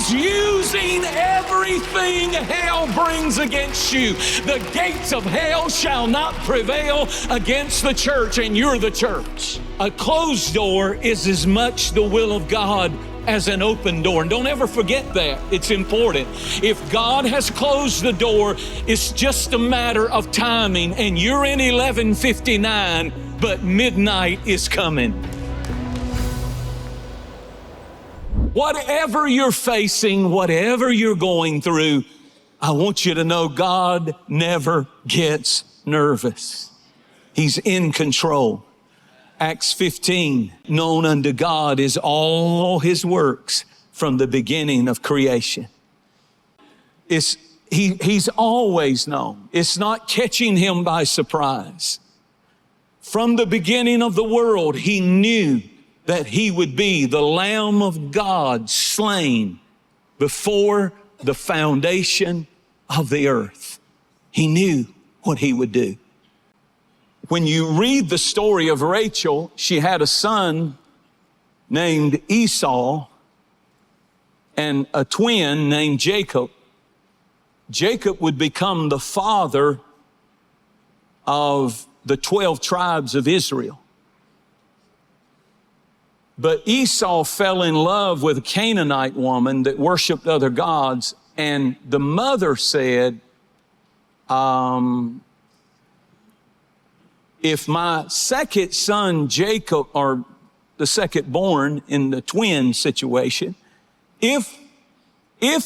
is using everything hell brings against you. The gates of hell shall not prevail against the church, and you're the church. A closed door is as much the will of God as an open door. And don't ever forget that. It's important. If God has closed the door, it's just a matter of timing, and you're in 11:59, but midnight is coming. Whatever you're facing, whatever you're going through, I want you to know God never gets nervous. He's in control. Acts 15, known unto God is all his works from the beginning of creation. He's always known. It's not catching him by surprise. From the beginning of the world, he knew that he would be the Lamb of God slain before the foundation of the earth. He knew what he would do. When you read the story of Rachel, she had a son named Esau and a twin named Jacob. Jacob would become the father of the 12 tribes of Israel. But Esau fell in love with a Canaanite woman that worshiped other gods, and the mother said, if my second son Jacob, or the second born in the twin situation, if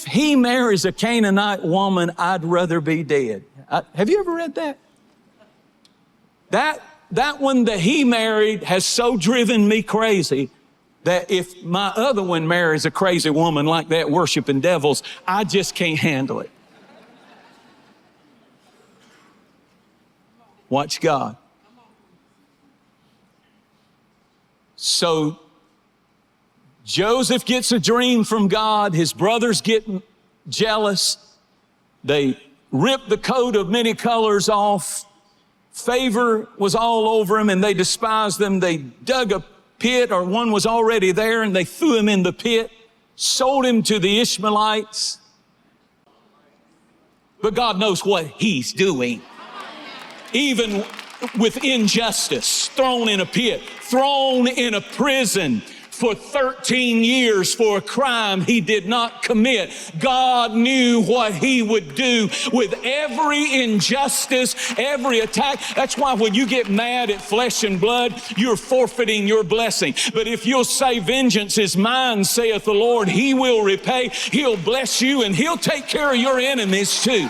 he marries a Canaanite woman, I'd rather be dead. Have you ever read that? That one that he married has so driven me crazy that if my other one marries a crazy woman like that worshiping devils, I just can't handle it. Watch God. So Joseph gets a dream from God. His brothers get jealous. They rip the coat of many colors off. Favor was all over him, and they despised them. They dug a pit, or one was already there, and they threw him in the pit, sold him to the Ishmaelites. But God knows what he's doing. Even with injustice, thrown in a pit, thrown in a prison for 13 years for a crime he did not commit. God knew what he would do with every injustice, every attack. That's why when you get mad at flesh and blood, you're forfeiting your blessing. But if you'll say, vengeance is mine, saith the Lord, he will repay, he'll bless you, and he'll take care of your enemies too.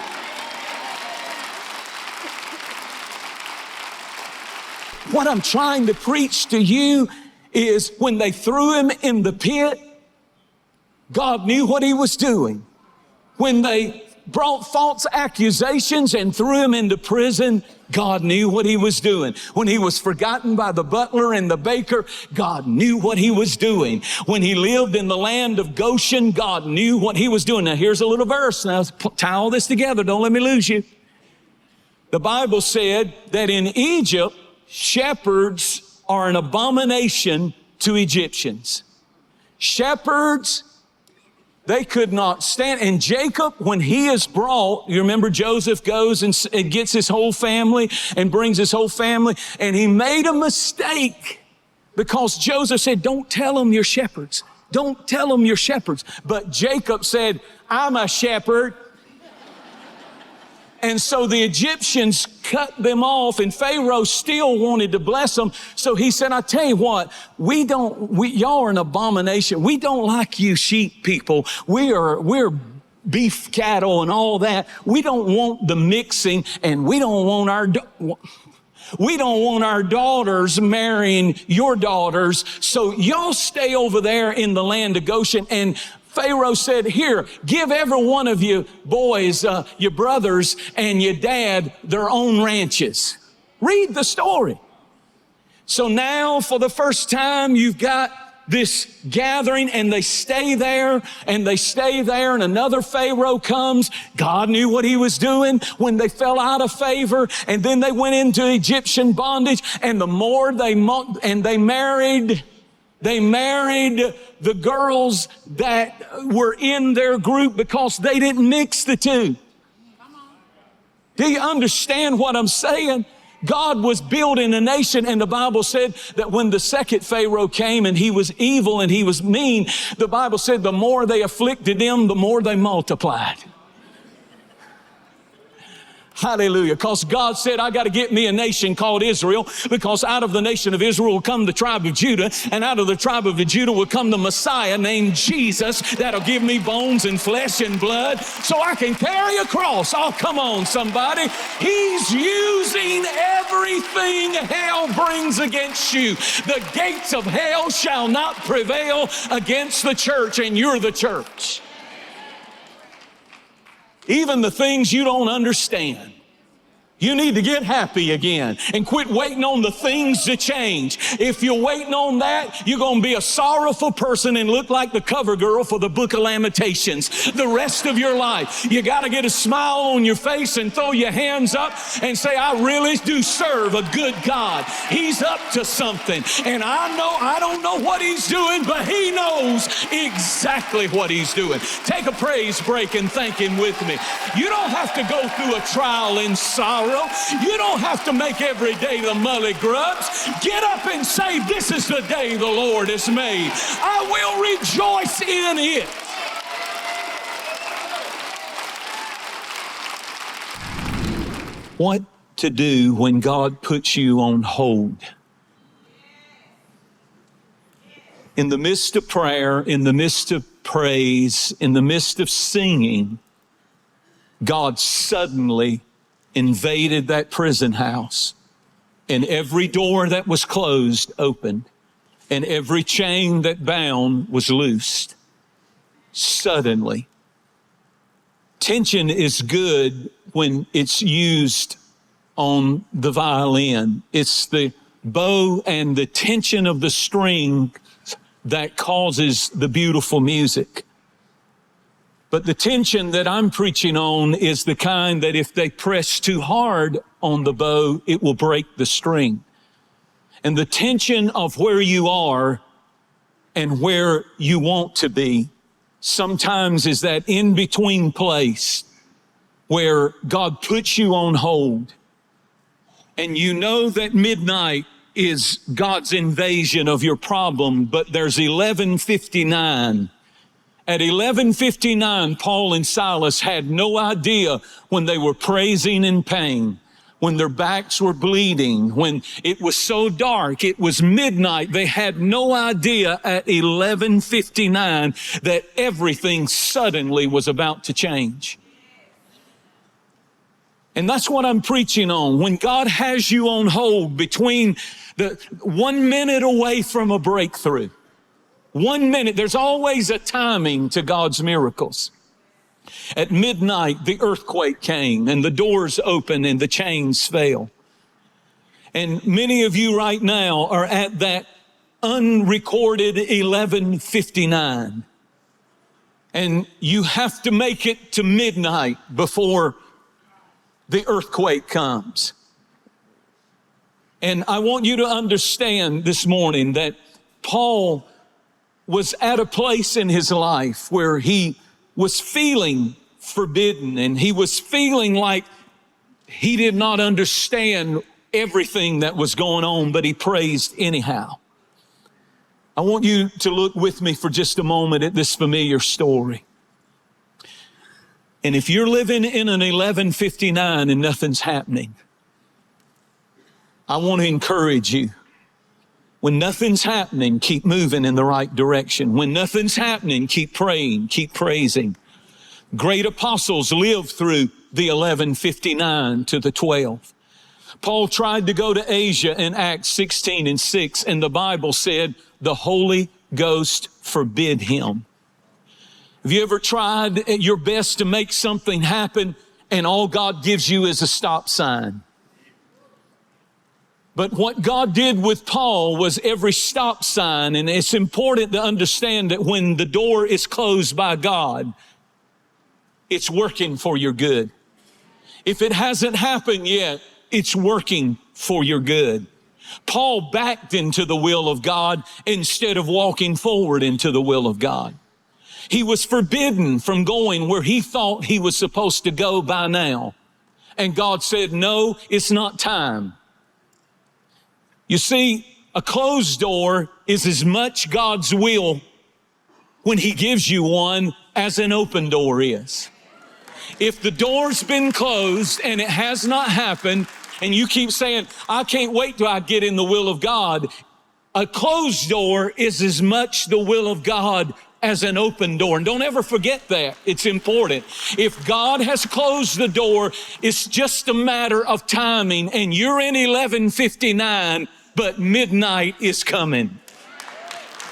What I'm trying to preach to you is when they threw him in the pit, God knew what he was doing. When they brought false accusations and threw him into prison, God knew what he was doing. When he was forgotten by the butler and the baker, God knew what he was doing. When he lived in the land of Goshen, God knew what he was doing. Now here's a little verse. Now tie all this together. Don't let me lose you. The Bible said that in Egypt, shepherds are an abomination to Egyptians. Shepherds, they could not stand. And Jacob, when he is brought, you remember Joseph goes and gets his whole family and brings his whole family, and he made a mistake because Joseph said, don't tell them you're shepherds. Don't tell them you're shepherds. But Jacob said, I'm a shepherd. And so the Egyptians cut them off, and Pharaoh still wanted to bless them. So he said, I tell you what, y'all are an abomination. We don't like you sheep people. We're beef cattle and all that. We don't want the mixing, and we don't want our daughters marrying your daughters. So y'all stay over there in the land of Goshen. And Pharaoh said, here, give every one of you boys, your brothers and your dad, their own ranches. Read the story. So now for the first time, you've got this gathering, and they stay there and they stay there, and another Pharaoh comes. God knew what he was doing when they fell out of favor, and then they went into Egyptian bondage, and the more they married They married the girls that were in their group because they didn't mix the two. Do you understand what I'm saying? God was building a nation, and the Bible said that when the second Pharaoh came and he was evil and he was mean, the Bible said the more they afflicted them, the more they multiplied. Hallelujah. Because God said, I got to get me a nation called Israel, because out of the nation of Israel will come the tribe of Judah, and out of the tribe of Judah will come the Messiah named Jesus that'll give me bones and flesh and blood so I can carry a cross. Oh, come on, somebody. He's using everything hell brings against you. The gates of hell shall not prevail against the church, and you're the church. Even the things you don't understand. You need to get happy again and quit waiting on the things to change. If you're waiting on that, you're going to be a sorrowful person and look like the cover girl for the book of Lamentations the rest of your life. You got to get a smile on your face and throw your hands up and say, I really do serve a good God. He's up to something. And I don't know what he's doing, but he knows exactly what he's doing. Take a praise break and thank him with me. You don't have to go through a trial in sorrow. You don't have to make every day the mully grubs. Get up and say, this is the day the Lord has made. I will rejoice in it. What to do when God puts you on hold? In the midst of prayer, in the midst of praise, in the midst of singing, God suddenly invaded that prison house, and every door that was closed opened, and every chain that bound was loosed. Suddenly. Tension is good when it's used on the violin. It's the bow and the tension of the string that causes the beautiful music. But the tension that I'm preaching on is the kind that if they press too hard on the bow, it will break the string. And the tension of where you are and where you want to be sometimes is that in-between place where God puts you on hold. And you know that midnight is God's invasion of your problem, but there's 11:59. At 11:59, Paul and Silas had no idea when they were praising in pain, when their backs were bleeding, when it was so dark, it was midnight. They had no idea at 11:59 that everything suddenly was about to change. And that's what I'm preaching on. When God has you on hold between the 1 minute away from a breakthrough, 1 minute, there's always a timing to God's miracles. At midnight, the earthquake came and the doors opened and the chains fell. And many of you right now are at that unrecorded 11:59. And you have to make it to midnight before the earthquake comes. And I want you to understand this morning that Paul was at a place in his life where he was feeling forbidden, and he was feeling like he did not understand everything that was going on, but he praised anyhow. I want you to look with me for just a moment at this familiar story. And if you're living in an 11:59 and nothing's happening, I want to encourage you. When nothing's happening, keep moving in the right direction. When nothing's happening, keep praying, keep praising. Great apostles lived through the 11:59 to the 12. Paul tried to go to Asia in Acts 16:6, and the Bible said the Holy Ghost forbid him. Have you ever tried your best to make something happen and all God gives you is a stop sign? But what God did with Paul was every stop sign, and it's important to understand that when the door is closed by God, it's working for your good. If it hasn't happened yet, it's working for your good. Paul backed into the will of God instead of walking forward into the will of God. He was forbidden from going where he thought he was supposed to go by now. And God said, no, it's not time. You see, a closed door is as much God's will when he gives you one as an open door is. If the door's been closed and it has not happened, and you keep saying, I can't wait till I get in the will of God, a closed door is as much the will of God as an open door. And don't ever forget that. It's important. If God has closed the door, it's just a matter of timing, and you're in 11:59, but midnight is coming.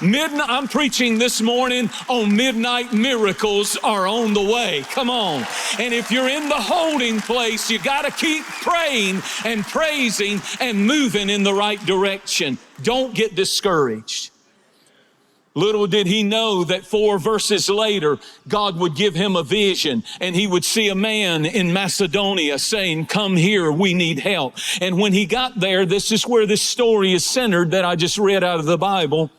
Midnight, I'm preaching this morning on midnight miracles are on the way. Come on. And if you're in the holding place, you got to keep praying and praising and moving in the right direction. Don't get discouraged. Little did he know that 4 verses later, God would give him a vision, and he would see a man in Macedonia saying, come here, we need help. And when he got there, this is where this story is centered that I just read out of the Bible.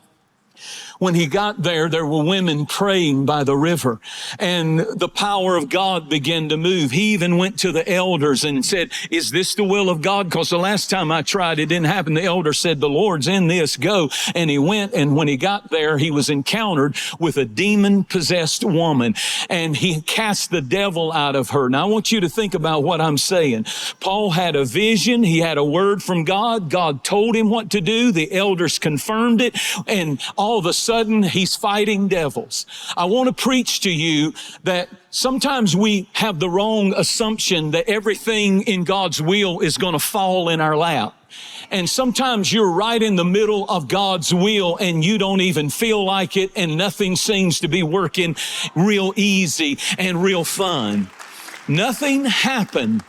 When he got there, there were women praying by the river, and the power of God began to move. He even went to the elders and said, is this the will of God? Because the last time I tried, it didn't happen. The elder said, the Lord's in this, go. And he went, and when he got there, he was encountered with a demon-possessed woman, and he cast the devil out of her. Now, I want you to think about what I'm saying. Paul had a vision. He had a word from God. God told him what to do. The elders confirmed it, and all of a sudden, he's fighting devils. I want to preach to you that sometimes we have the wrong assumption that everything in God's will is going to fall in our lap. And sometimes you're right in the middle of God's will and you don't even feel like it, and nothing seems to be working real easy and real fun. Nothing happened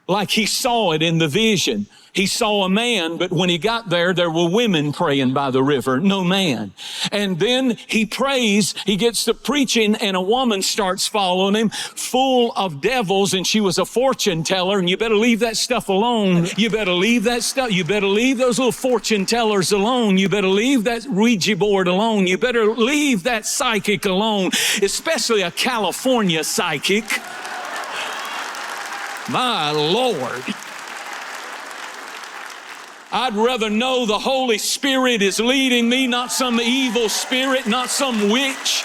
like he saw it in the vision. He saw a man, but when he got there, there were women praying by the river, no man. And then he prays, he gets to preaching, and a woman starts following him full of devils, and she was a fortune teller, and you better leave that stuff alone. You better leave that stuff. You better leave those little fortune tellers alone. You better leave that Ouija board alone. You better leave that psychic alone, especially a California psychic. My Lord. I'd rather know the Holy Spirit is leading me, not some evil spirit, not some witch.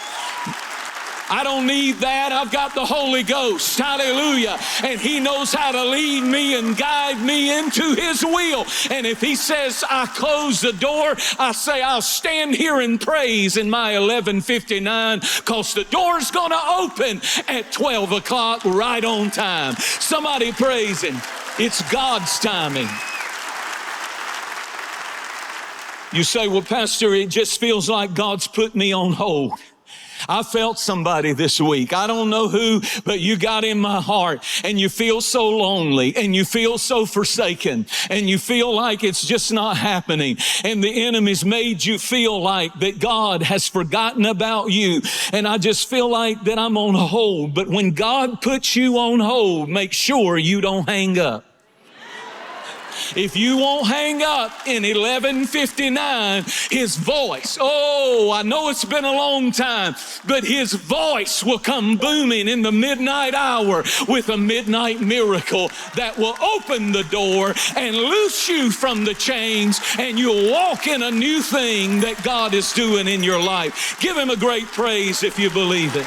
I don't need that. I've got the Holy Ghost. Hallelujah. And he knows how to lead me and guide me into his will. And if he says I close the door, I say I'll stand here and praise in my 11:59, because the door's going to open at 12 o'clock right on time. Somebody praise him. It's God's timing. You say, well, Pastor, it just feels like God's put me on hold. I felt somebody this week. I don't know who, but you got in my heart, and you feel so lonely, and you feel so forsaken, and you feel like it's just not happening, and the enemy's made you feel like that God has forgotten about you. And I just feel like that I'm on hold. But when God puts you on hold, make sure you don't hang up. If you won't hang up in 11:59, his voice, I know it's been a long time, but his voice will come booming in the midnight hour with a midnight miracle that will open the door and loose you from the chains, and you'll walk in a new thing that God is doing in your life. Give him a great praise if you believe it.